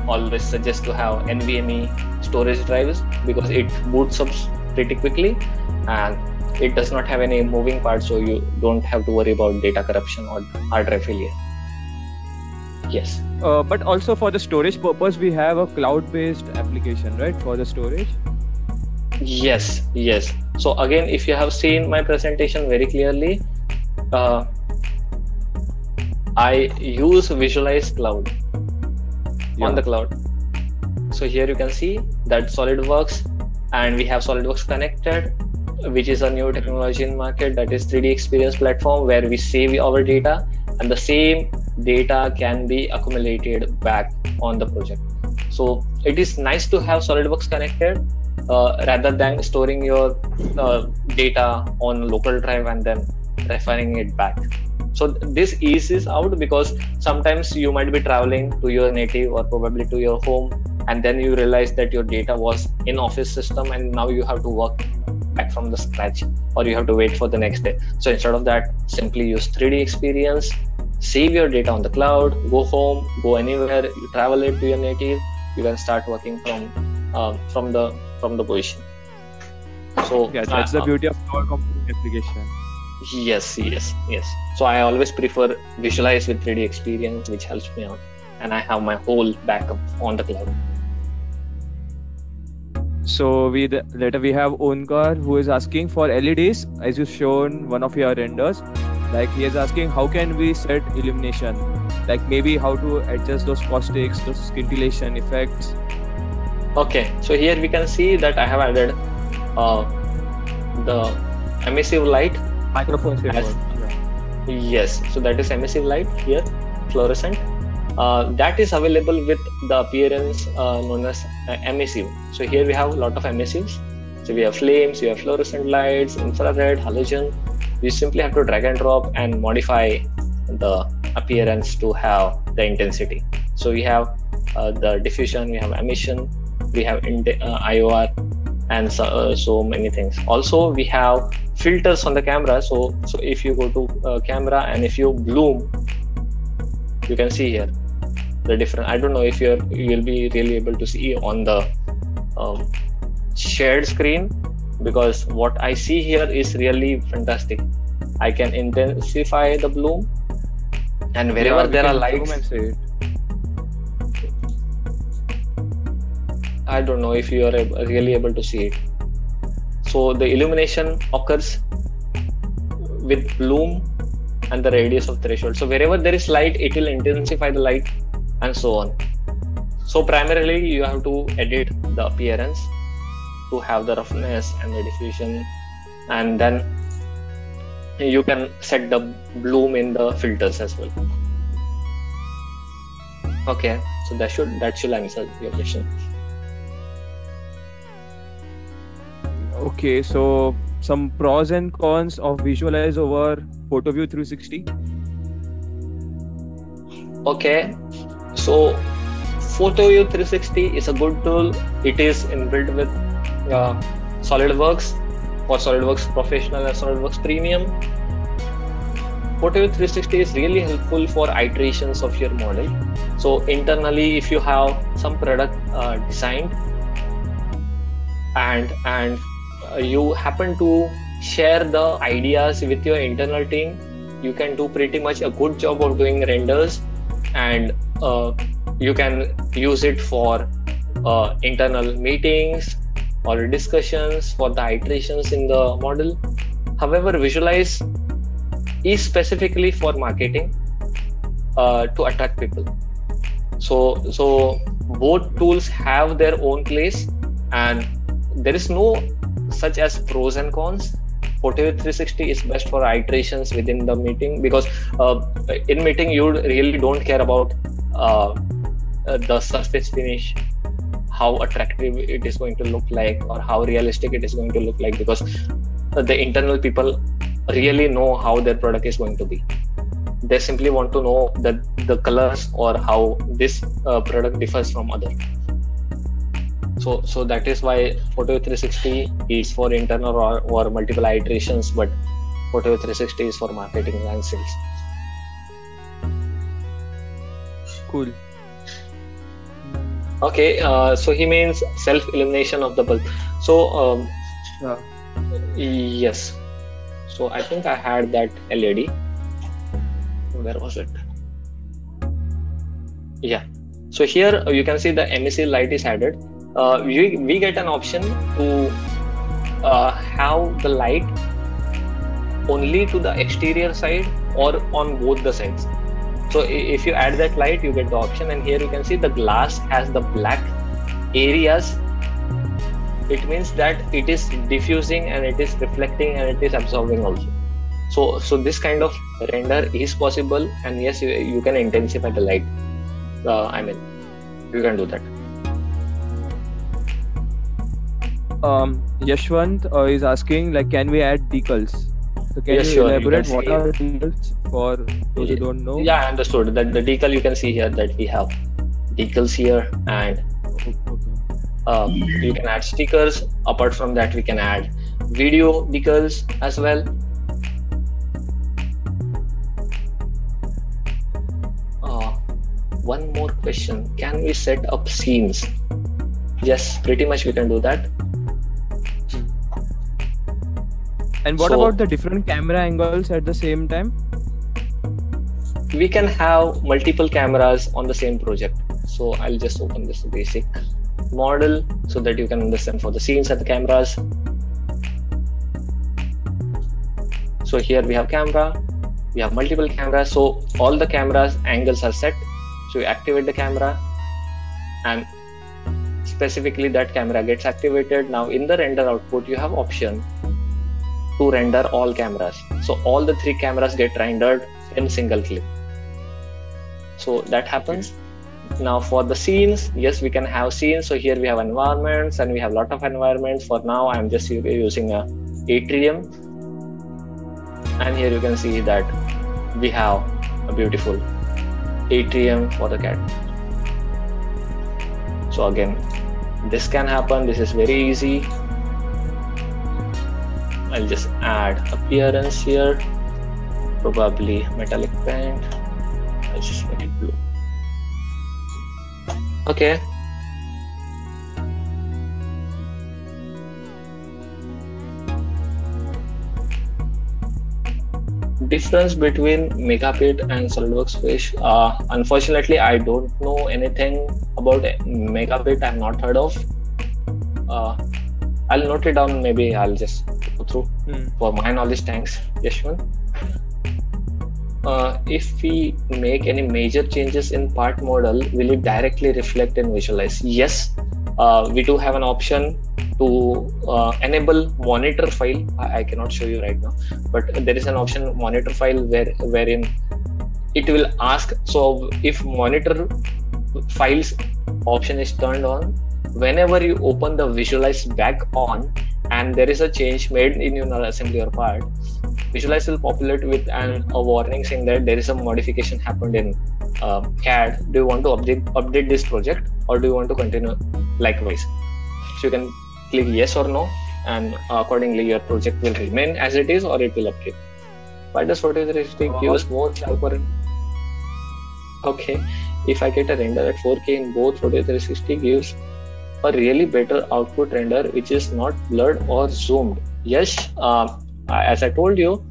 always suggest to have NVMe storage drives because it boots up pretty quickly and it does not have any moving parts, so you don't have to worry about data corruption or hard drive failure. Yes. But also for the storage purpose, we have a cloud-based application, right, for the storage? Yes. So again, if you have seen my presentation very clearly, I use Visualize Cloud on the cloud. So here you can see that SolidWorks, and we have SolidWorks Connected, which is a new technology in market, that is 3D experience platform where we save our data and the same data can be accumulated back on the project. So it is nice to have SolidWorks Connected rather than storing your data on local drive and then referring it back. So this eases out because sometimes you might be traveling to your native or probably to your home, and then you realize that your data was in office system and now you have to work back from the scratch, or you have to wait for the next day. So instead of that, simply use 3D experience, save your data on the cloud, go home, go anywhere, you travel it to your native, you can start working from the position. So yeah, that's the beauty of cloud computing application. Yes. So I always prefer Visualize with 3D experience, which helps me out, and I have my whole backup on the cloud. So later we have Onkar who is asking for LEDs as you shown one of your renders. Like he is asking how can we set illumination, like maybe how to adjust those caustics, those scintillation effects. Okay, so here we can see that I have added the emissive light. Microphone Yes, so that is emissive light here, fluorescent. That is available with the appearance known as emissive. So here we have a lot of emissives. So we have flames, we have fluorescent lights, infrared, halogen. We simply have to drag and drop and modify the appearance to have the intensity. So we have the diffusion, we have emission, we have IOR, and so many things. Also we have filters on the camera. So if you go to camera and if you bloom, you can see here the different. I don't know if you'll be really able to see on the shared screen, because what I see here is really fantastic. I can intensify the bloom, and wherever there are lights, I don't know if you are really able to see it. So the illumination occurs with bloom and the radius of threshold. So wherever there is light, it will intensify the light, and so on. So primarily you have to edit the appearance to have the roughness and the diffusion, and then you can set the bloom in the filters as well. Okay, so that should answer your question. Okay, so some pros and cons of Visualize over PhotoView 360. Okay, so PhotoView 360 is a good tool. It is inbuilt with SolidWorks for SolidWorks Professional and SolidWorks Premium. PhotoView 360 is really helpful for iterations of your model. So internally, if you have some product designed and you happen to share the ideas with your internal team, you can do pretty much a good job of doing renders, and you can use it for internal meetings or discussions for the iterations in the model. However, Visualize is specifically for marketing to attract people. So both tools have their own place, and there is no such as pros and cons. PhotoView 360 is best for iterations within the meeting, because in meeting you really don't care about the surface finish, how attractive it is going to look like, or how realistic it is going to look like, because the internal people really know how their product is going to be. They simply want to know the colors or how this product differs from other. So that is why PhotoView 360 is for internal or multiple iterations, but PhotoView 360 is for marketing and sales. Cool. Okay, so he means self-illumination of the bulb. So yes. So I think I had that LED. Where was it? Yeah. So here you can see the emissive light is added. We get an option to have the light only to the exterior side or on both the sides. So if you add that light, you get the option, and here you can see the glass has the black areas. It means that it is diffusing and it is reflecting and it is absorbing also. So this kind of render is possible, and yes, you can intensify the light. I mean, you can do that. Yashwant is asking, like, can we add decals? So can you elaborate what are decals for those who don't know? Yeah, I understood. That the decal you can see here that we have decals here, and you can add stickers. Apart from that, we can add video decals as well. One more question: can we set up scenes? Yes, pretty much we can do that. And what about the different camera angles at the same time? We can have multiple cameras on the same project. So I'll just open this basic. model so that you can understand for the scenes and the cameras. So here we have camera, we have multiple cameras, so all the cameras angles are set. So you activate the camera and specifically that camera gets activated. Now in the render output you have option to render all cameras, so all the 3 cameras get rendered in single click. So that happens. Now for the scenes, yes, we can have scenes. So here we have environments and we have a lot of environments. For now I'm just using a atrium, and here you can see that we have a beautiful atrium for the cat. So again, this can happen. This is very easy. I'll just add appearance here, probably metallic paint. I'll just make it blue. Okay. Difference between Megapit and SolidWorks Wish. Unfortunately, I don't know anything about Megapit. I've not heard of. I'll note it down. Maybe I'll just go through. For my knowledge, thanks, Yashwant. If we make any major changes in part model, will it directly reflect in Visualize? Yes, we do have an option to enable monitor file. I cannot show you right now, but there is an option monitor file wherein it will ask. So if monitor files option is turned on, whenever you open the Visualize back on and there is a change made in your assembly or part, Visualize will populate with a warning saying that there is a modification happened in CAD. Do you want to update this project, or do you want to continue likewise? So you can click yes or no, and accordingly your project will remain as it is or it will update. Why does 4360 give us more sharper? Okay, if I get a render at 4K in both, 4360 gives a really better output render which is not blurred or zoomed. Yes, as I told you,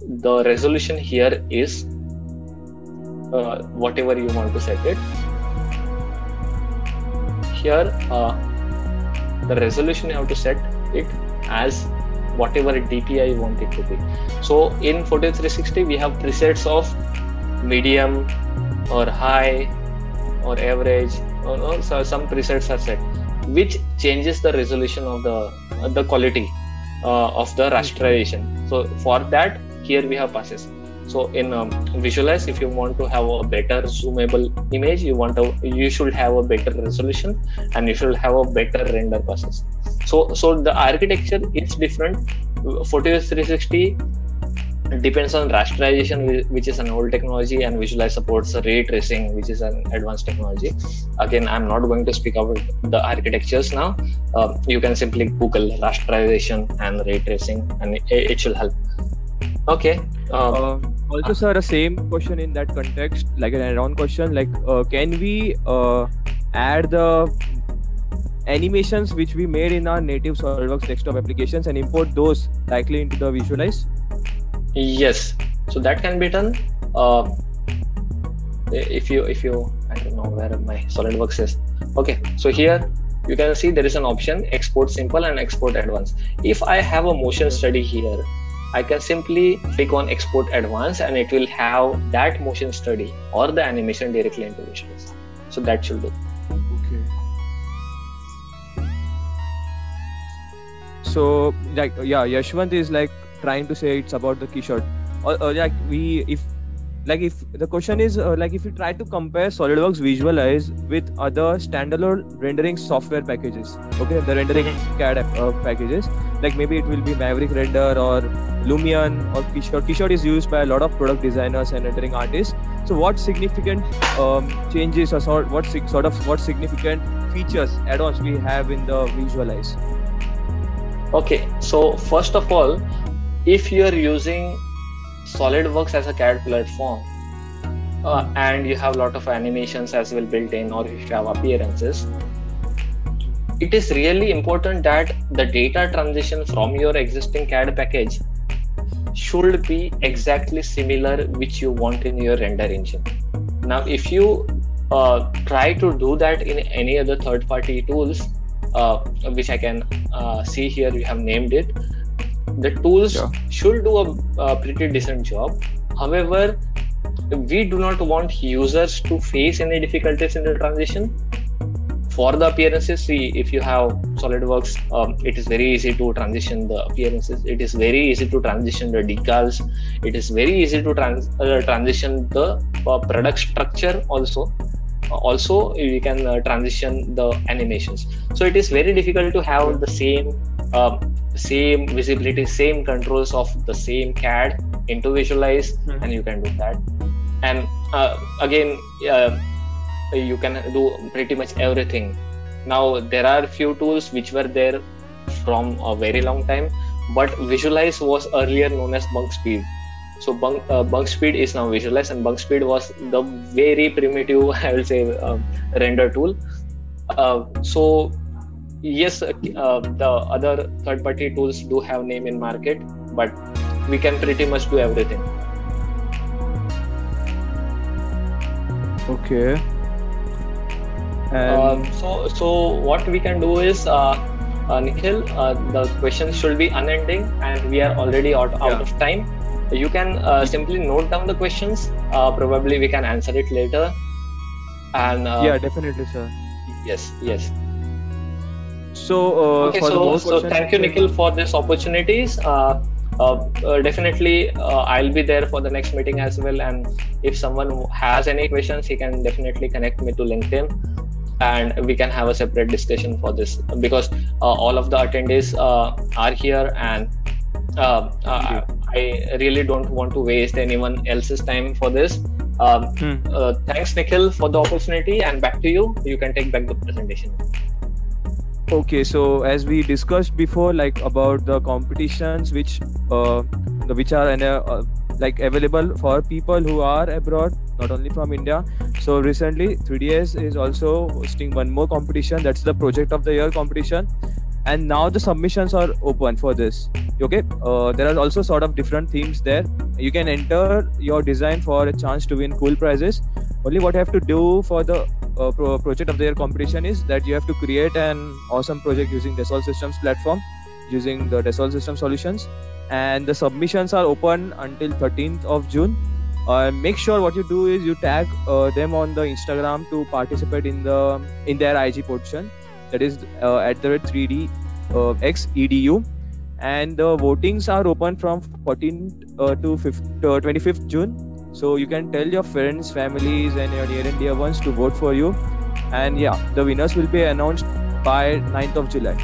the resolution here is whatever you want to set it. Here the resolution you have to set it as whatever DPI you want it to be. So in 4360 we have presets of medium or high or average, or so some presets are set which changes the resolution of the quality of the rasterization. So for that, here we have passes. So in Visualize, if you want to have a better zoomable image, you should have a better resolution and you should have a better render passes. So the architecture is different. 4360 depends on rasterization, which is an old technology, and Visualize supports ray tracing, which is an advanced technology. Again, I'm not going to speak about the architectures now. You can simply Google rasterization and ray tracing and it should help. Okay. Also, sir, a same question in that context, like an add-on question, like can we add the animations which we made in our native SolidWorks desktop applications and import those directly into the Visualize? Yes, so that can be done. If you I don't know where my SolidWorks is. Okay, so here you can see there is an option export simple and export advanced. If I have a motion study here, I can simply click on export advanced and it will have that motion study or the animation directly into Visualize. So that should do. Okay. So like Yashwant is like trying to say it's about the Kishore, or like if the question is like if you try to compare SolidWorks Visualize with other standalone rendering software packages, okay, the rendering CAD packages, like maybe it will be Maverick Render or Lumion or Kishore. Kishore is used by a lot of product designers and rendering artists. So what significant changes or what significant features add-ons we have in the Visualize? Okay, so first of all, if you are using SolidWorks as a CAD platform and you have a lot of animations as well built in, or if you have appearances, it is really important that the data transition from your existing CAD package should be exactly similar which you want in your render engine. Now if you try to do that in any other third-party tools, which I can see here, you have named it. The tools should do a pretty decent job. However, we do not want users to face any difficulties in the transition. For the appearances, see, if you have SolidWorks, it is very easy to transition the appearances. It is very easy to transition the decals. It is very easy to transition the product structure also. Also, you can transition the animations. So it is very difficult to have the same visibility, same controls of the same CAD into Visualize, and you can do that. And again, you can do pretty much everything. Now there are few tools which were there from a very long time, but Visualize was earlier known as BunkSpeed. So BunkSpeed is now Visualize, and BunkSpeed was the very primitive, I will say, render tool. So yes, the other third-party tools do have name in market, but we can pretty much do everything. Okay. So what we can do is, Nikhil, the questions should be unending, and we are already out of time. You can simply note down the questions. Probably we can answer it later. And yeah, definitely, sir. Yes. So thank you, Nikhil, for this opportunities. Definitely, I'll be there for the next meeting as well. And if someone has any questions, he can definitely connect me to LinkedIn, and we can have a separate discussion for this, because all of the attendees are here, and I really don't want to waste anyone else's time for this. Thanks, Nikhil, for the opportunity, and back to you. You can take back the presentation. Okay, so as we discussed before, like about the competitions which are like available for people who are abroad, not only from India. So recently 3ds is also hosting one more competition, that's the Project of the Year competition, and now the submissions are open for this. Okay, there are also sort of different themes there. You can enter your design for a chance to win cool prizes. Only what you have to do for the Project of the Year competition is that you have to create an awesome project using Dassault Systems platform, using the Dassault System solutions, and the submissions are open until 13th of June. Make sure what you do is you tag them on the Instagram to participate in their IG portion, that is at the 3DX EDU, and the votings are open from 14th to 25th June. So you can tell your friends, families, and your near and dear ones to vote for you. And yeah, the winners will be announced by 9th of July.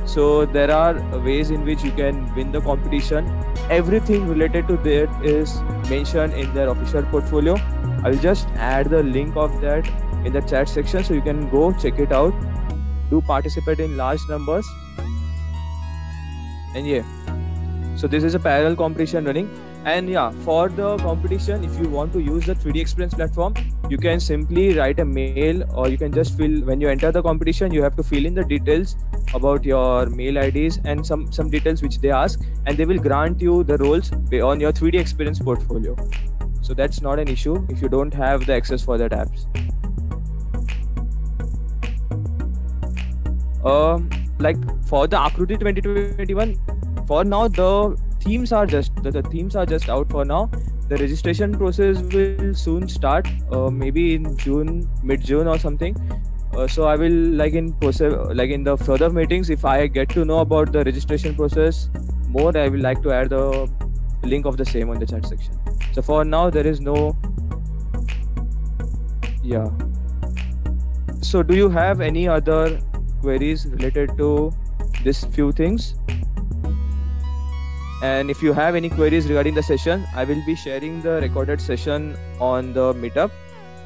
So there are ways in which you can win the competition. Everything related to that is mentioned in their official portfolio. I'll just add the link of that in the chat section, so you can go check it out. Do participate in large numbers. And yeah, so this is a parallel competition running. And yeah, for the competition, if you want to use the 3D Experience platform, you can simply write a mail, or you can just fill, when you enter the competition, you have to fill in the details about your mail IDs and some details which they ask, and they will grant you the roles on your 3D Experience portfolio. So that's not an issue if you don't have the access for that apps. Like for the Akruti 2021, for now the themes are just out for now. The registration process will soon start, maybe in June, mid-June or something. So I will in the further meetings, if I get to know about the registration process more, I will like to add the link of the same on the chat section. So for now there is no. Yeah. So do you have any other queries related to this few things? And if you have any queries regarding the session, I will be sharing the recorded session on the meetup.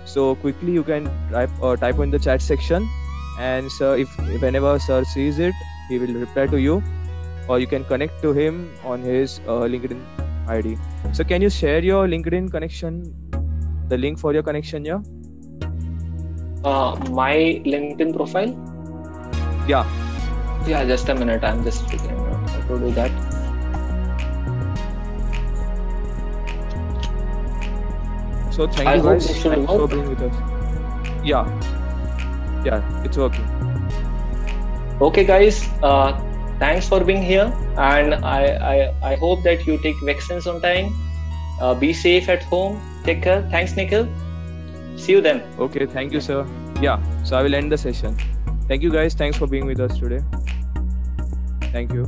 So quickly you can type in the chat section, and sir, if whenever sir sees it, he will reply to you, or you can connect to him on his LinkedIn ID. So can you share your LinkedIn connection, the link for your connection here? My LinkedIn profile? Yeah. Yeah, just a minute. I'm just figuring out how to do that. So thank you guys for being with us. Yeah, it's working. Okay, guys. Thanks for being here, and I hope that you take vaccines on time. Be safe at home. Take care. Thanks, Nikhil. See you then. Okay, thank you, sir. Yeah, so I will end the session. Thank you, guys. Thanks for being with us today. Thank you.